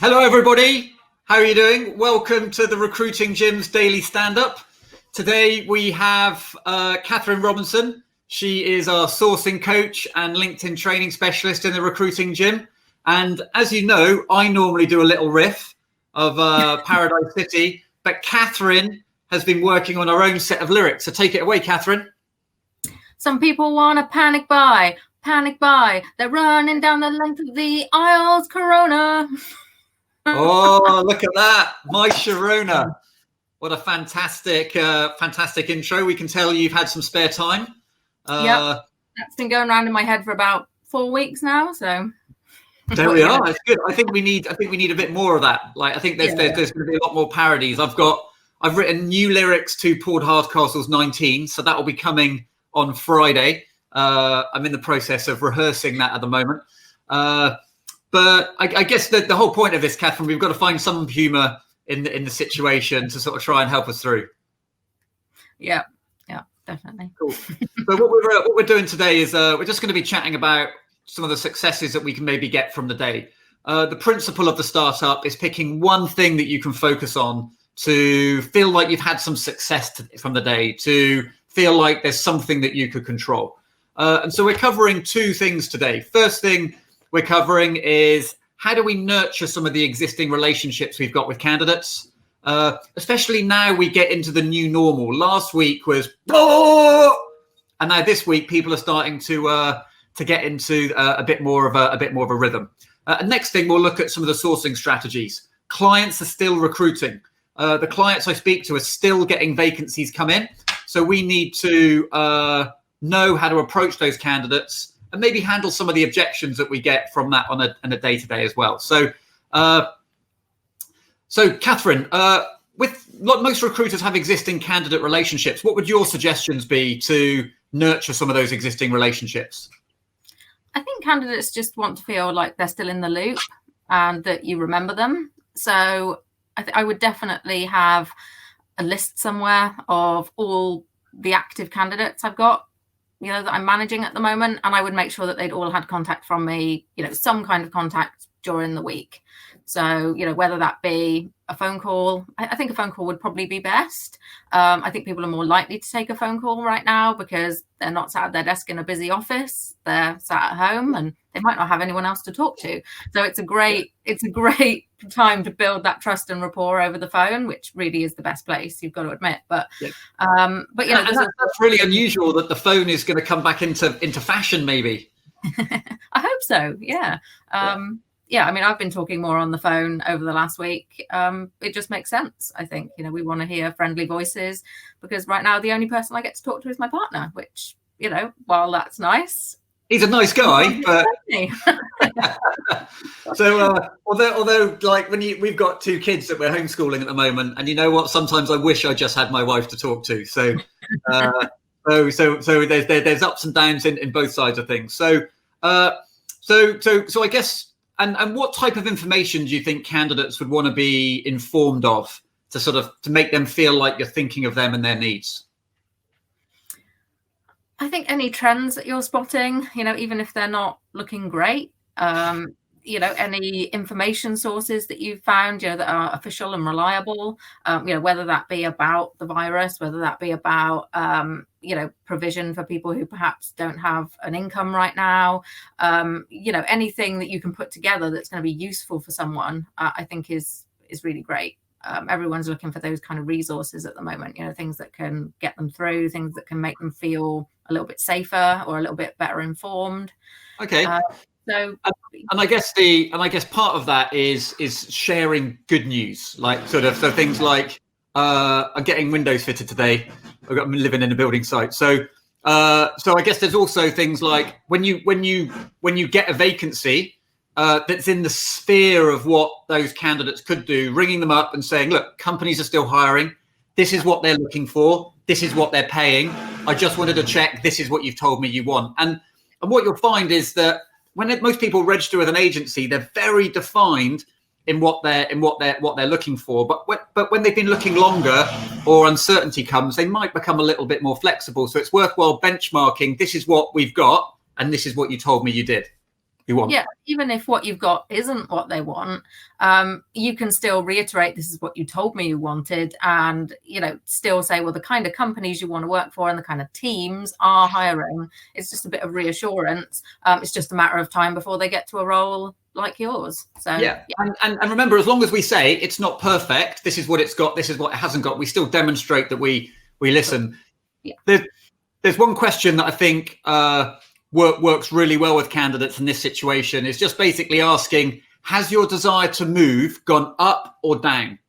Hello, everybody. How are you doing? Welcome to the Recruiting Gym's Daily Stand-Up. Today we have Catherine Robinson. She is our sourcing coach and LinkedIn training specialist in the Recruiting Gym. And as you know, I normally do a little riff of Paradise City, but Catherine has been working on her own set of lyrics. So take it away, Catherine. Some people want to panic buy. They're running down the length of the aisles, Corona. Oh, look at that. My Sharona. What a fantastic intro. We can tell you've had some spare time. Yep. That's been going around in my head for about 4 weeks now. So there we are. It's good. I think we need a bit more of that. Like, I think there's going to be a lot more parodies. I've written new lyrics to Paul Hardcastle's 19, so that will be coming on Friday. I'm in the process of rehearsing that at the moment. But I guess the whole point of this, Catherine, we've got to find some humour in the situation to sort of try and help us through. Yeah, definitely. Cool. So what we're doing today is we're just going to be chatting about some of the successes that we can maybe get from the day. The principle of the startup is picking one thing that you can focus on to feel like you've had some success from the day, to feel like there's something that you could control. And so we're covering two things today. First thing we're covering is how do we nurture some of the existing relationships we've got with candidates, especially now we get into the new normal. Last week was, and now this week people are starting to get into a bit more of a rhythm. And next thing we'll look at some of the sourcing strategies. Clients are still recruiting. The clients I speak to are still getting vacancies come in, so we need to know how to approach those candidates and maybe handle some of the objections that we get from that on a day-to-day as well. So Catherine, most recruiters have existing candidate relationships. What would your suggestions be to nurture some of those existing relationships? I think candidates just want to feel like they're still in the loop and that you remember them. So I would definitely have a list somewhere of all the active candidates I've got, that I'm managing at the moment, and I would make sure that they'd all had contact from me, some kind of contact during the week. So, whether that be a phone call, I think a phone call would probably be best. I think people are more likely to take a phone call right now because they're not sat at their desk in a busy office. They're sat at home and they might not have anyone else to talk to. So it's a great time to build that trust and rapport over the phone, which really is the best place, you've got to admit. But that's really unusual that the phone is going to come back into fashion, maybe. I hope so. Yeah. I mean, I've been talking more on the phone over the last week. It just makes sense. I think, we want to hear friendly voices because right now the only person I get to talk to is my partner, which, while that's nice. He's a nice guy, but so although like we've got two kids that we're homeschooling at the moment, and you know what? Sometimes I wish I just had my wife to talk to. So so there's ups and downs in both sides of things. So I guess. And what type of information do you think candidates would want to be informed of to make them feel like you're thinking of them and their needs? I think any trends that you're spotting, even if they're not looking great, any information sources that you've found, that are official and reliable, whether that be about the virus, whether that be about, provision for people who perhaps don't have an income right now, anything that you can put together that's going to be useful for someone, I think is really great. Everyone's looking for those kind of resources at the moment, things that can get them through, things that can make them feel a little bit safer or a little bit better informed. Okay. And I guess part of that is sharing good news, like so things like I'm getting windows fitted today. I'm living in a building site, so I guess there's also things like when you get a vacancy that's in the sphere of what those candidates could do, ringing them up and saying, look, companies are still hiring. This is what they're looking for. This is what they're paying. I just wanted to check. This is what you've told me you want. And what you'll find is that when most people register with an agency, they're very defined in what they're looking for. But when they've been looking longer or uncertainty comes, they might become a little bit more flexible. So it's worthwhile benchmarking. This is what we've got, and this is what you told me you did. you want. Yeah, even if what you've got isn't what they want, you can still reiterate this is what you told me you wanted, and still say, well, the kind of companies you want to work for and the kind of teams are hiring. It's just a bit of reassurance. It's just a matter of time before they get to a role like yours. So yeah. And remember, as long as we say it's not perfect, this is what it's got, this is what it hasn't got, we still demonstrate that we listen. Yeah. There's one question that I think works really well with candidates in this situation, is just basically asking, has your desire to move gone up or down?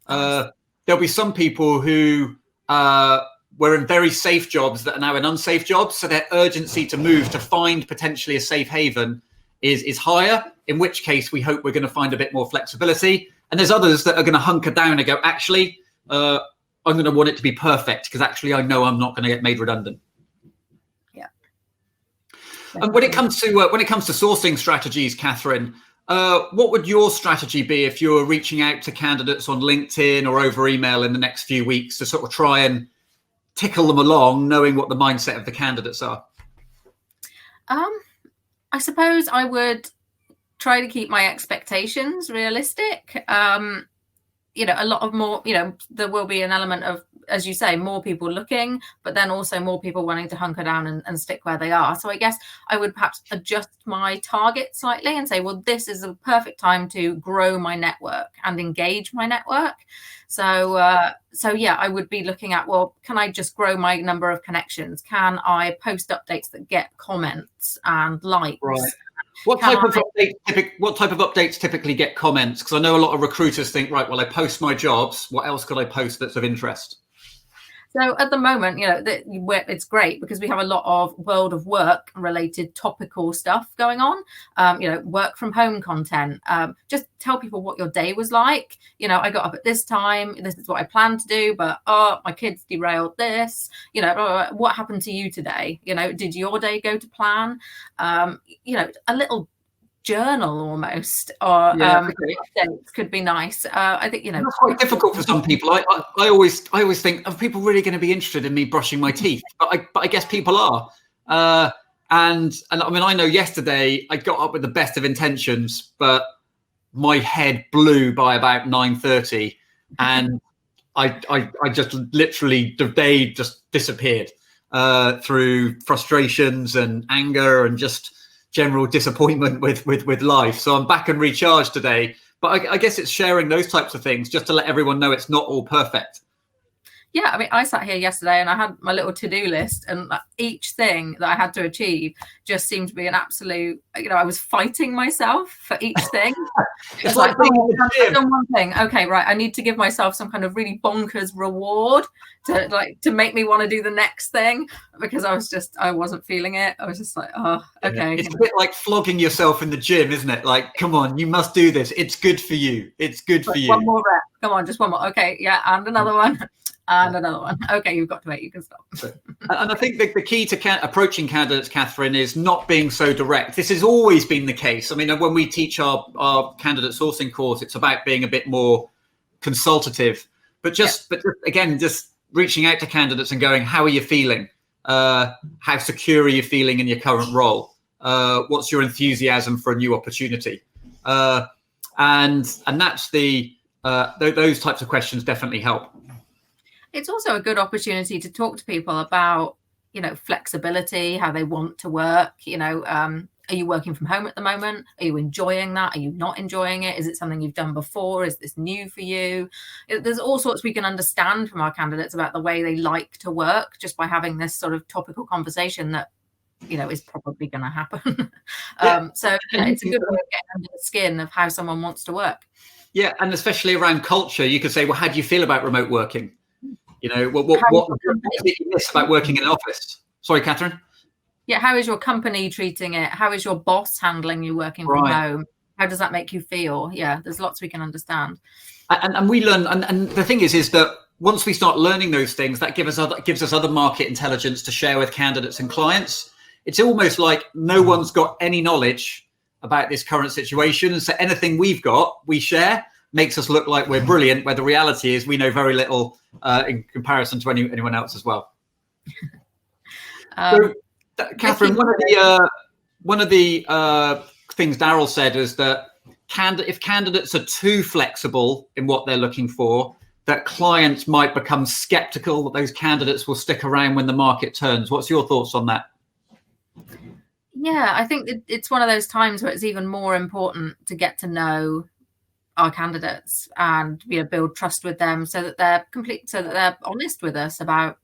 There'll be some people who were in very safe jobs that are now in unsafe jobs, so their urgency to move to find potentially a safe haven is higher, in which case we hope we're going to find a bit more flexibility. And there's others that are going to hunker down and go, actually, I'm going to want it to be perfect, because actually I know I'm not going to get made redundant. And when it comes to sourcing strategies, Catherine, what would your strategy be if you were reaching out to candidates on LinkedIn or over email in the next few weeks to sort of try and tickle them along, knowing what the mindset of the candidates are? I suppose I would try to keep my expectations realistic. A lot of more, there will be an element of, as you say, more people looking, but then also more people wanting to hunker down and stick where they are. So I guess I would perhaps adjust my target slightly and say, well, this is a perfect time to grow my network and engage my network. So yeah, I would be looking at, well, can I just grow my number of connections? Can I post updates that get comments and likes? Right. What type of updates typically get comments? Because I know a lot of recruiters think, right, well, I post my jobs. What else could I post that's of interest? So at the moment, it's great because we have a lot of world of work related topical stuff going on. Work from home content. Just tell people what your day was like. I got up at this time. This is what I planned to do, but my kids derailed this. What happened to you today? Did your day go to plan? A little journal almost, or updates could be nice. I think it's quite difficult for some people. I always think, are people really going to be interested in me brushing my teeth? But I guess people are. And I mean, I know yesterday I got up with the best of intentions, but my head blew by about 9:30, and I just literally, the day just disappeared through frustrations and anger and just general disappointment with life. So I'm back and recharged today. But I guess it's sharing those types of things just to let everyone know it's not all perfect. Yeah, I mean, I sat here yesterday and I had my little to-do list, and each thing that I had to achieve just seemed to be an absolute, I was fighting myself for each thing. It's like I've done one thing. Okay, right. I need to give myself some kind of really bonkers reward to make me want to do the next thing, because I wasn't feeling it. I was just like, oh, okay. It's a bit like flogging yourself in the gym, isn't it? Like, come on, you must do this. It's good for you. It's good for you. One more rep. Come on, just one more. Okay, yeah, and another one. And another one. Okay, you've got to wait. You can stop. And I think the key to approaching candidates, Catherine, is not being so direct. This has always been the case. I mean, when we teach our candidate sourcing course, it's about being a bit more consultative. But just reaching out to candidates and going, how are you feeling? How secure are you feeling in your current role? What's your enthusiasm for a new opportunity? And that's those types of questions definitely help. It's also a good opportunity to talk to people about, flexibility, how they want to work. Are you working from home at the moment? Are you enjoying that? Are you not enjoying it? Is it something you've done before? Is this new for you? There's all sorts we can understand from our candidates about the way they like to work just by having this sort of topical conversation that, is probably going to happen. So it's a good way of getting under the skin of how someone wants to work. Yeah, and especially around culture, you could say, well, how do you feel about remote working? What do you miss about working in an office? Sorry, Catherine? Yeah, how is your company treating it? How is your boss handling you working from home? How does that make you feel? Yeah, there's lots we can understand. And we learn, and the thing is that once we start learning those things, that gives us other market intelligence to share with candidates and clients. It's almost like no one's got any knowledge about this current situation. And so anything we've got, we share. Makes us look like we're brilliant, where the reality is we know very little in comparison to anyone else as well. So, Catherine, one of the things Daryl said is that if candidates are too flexible in what they're looking for, that clients might become skeptical that those candidates will stick around when the market turns. What's your thoughts on that? Yeah, I think it's one of those times where it's even more important to get to know our candidates and build trust with them, so that they're honest with us about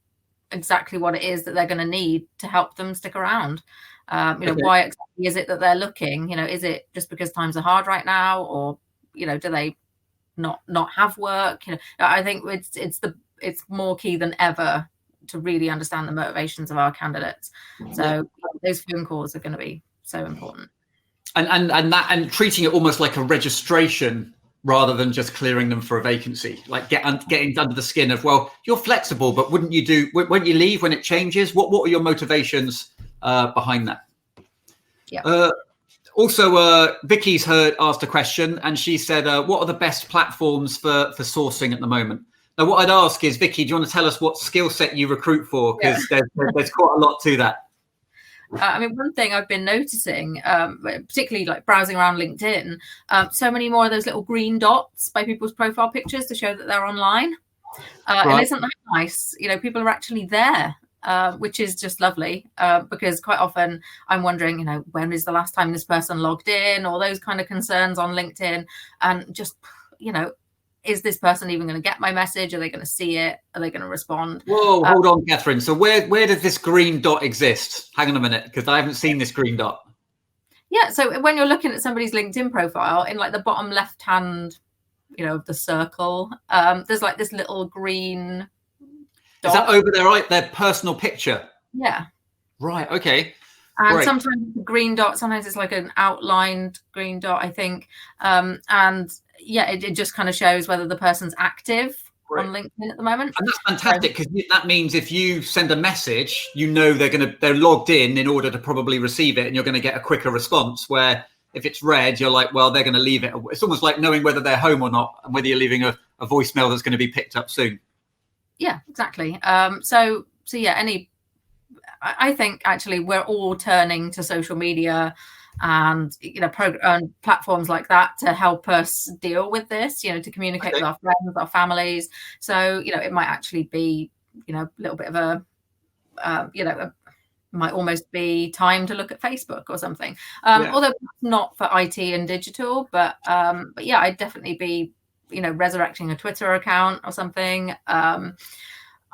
exactly what it is that they're going to need to help them stick around. Why exactly is it that they're looking? Is it just because times are hard right now, or do they not have work? I think it's more key than ever to really understand the motivations of our candidates. So those phone calls are going to be so important. And treating it almost like a registration rather than just clearing them for a vacancy, like getting under the skin of, well, you're flexible, but won't you leave when it changes? What are your motivations behind that? Yeah. Also, Vicky's asked a question, and she said, what are the best platforms for sourcing at the moment? Now, what I'd ask is, Vicky, do you want to tell us what skill set you recruit for? Because there's quite a lot to that. One thing I've been noticing, particularly like browsing around LinkedIn, so many more of those little green dots by people's profile pictures to show that they're online. And isn't that nice? People are actually there, which is just lovely, because quite often I'm wondering, when is the last time this person logged in, or those kind of concerns on LinkedIn, and just, is this person even going to get my message? Are they going to see it? Are they going to respond? Whoa, hold on, Catherine. So where does this green dot exist? Hang on a minute, because I haven't seen this green dot. Yeah, so when you're looking at somebody's LinkedIn profile, in like the bottom left hand, of the circle, there's like this little green dot. Is that over their personal picture? Yeah. Right, okay. And Great. Sometimes the green dot, sometimes it's like an outlined green dot, I think. And yeah, it just kind of shows whether the person's active on LinkedIn at the moment. And that's fantastic, because that means if you send a message, they're logged in order to probably receive it, and you're going to get a quicker response. Where if it's red, you're like, well, they're going to leave it. It's almost like knowing whether they're home or not, and whether you're leaving a voicemail that's going to be picked up soon. Yeah, exactly. So yeah, I think actually we're all turning to social media and platforms like that to help us deal with this, to communicate with our friends, our families. So it might actually be a little bit of might almost be time to look at Facebook or something, although not for IT and digital, but yeah, I'd definitely be resurrecting a Twitter account or something.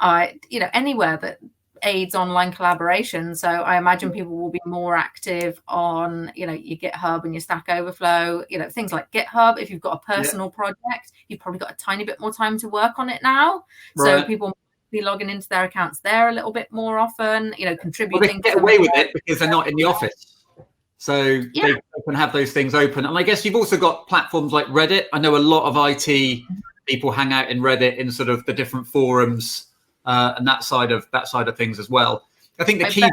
Anywhere that aids online collaboration. So I imagine people will be more active on, your GitHub and your Stack Overflow, things like GitHub. If you've got a personal project, you've probably got a tiny bit more time to work on it now. Right. So people might be logging into their accounts there a little bit more often, contributing. Well, they can get away with it because they're not in the office. So they can have those things open. And I guess you've also got platforms like Reddit. I know a lot of IT people hang out in Reddit in sort of the different forums, and that side of things as well. I think the key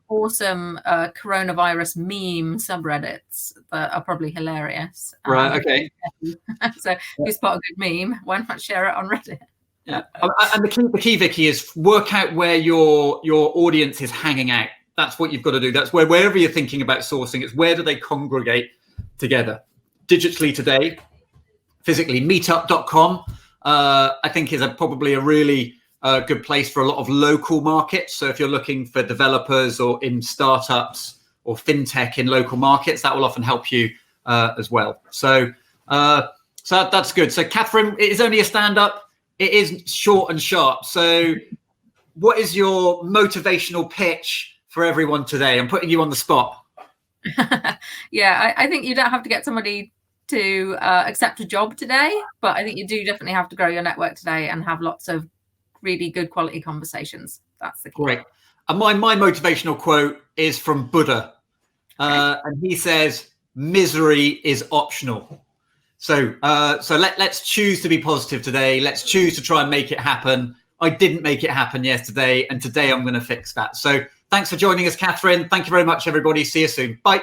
awesome coronavirus meme subreddits that are probably hilarious. Right. Okay. So if you spot a good meme, why not share it on Reddit? Yeah. And the key, Vicky, is work out where your audience is hanging out. That's what you've got to do. That's wherever you're thinking about sourcing, it's where do they congregate together? Digitally today, physically, meetup.com, I think is probably a really good place for a lot of local markets. So if you're looking for developers or in startups or fintech in local markets, that will often help you as well. So that's good. So Catherine, it is only a stand-up. It is short and sharp. So what is your motivational pitch for everyone today? I'm putting you on the spot. Yeah, I think you don't have to get somebody to accept a job today, but I think you do definitely have to grow your network today and have lots of really good quality conversations. That's the key. Great. And my motivational quote is from Buddha. And he says, misery is optional. So let's choose to be positive today. Let's choose to try and make it happen. I didn't make it happen yesterday, and today I'm going to fix that. So thanks for joining us, Catherine. Thank you very much, everybody. See you soon. Bye.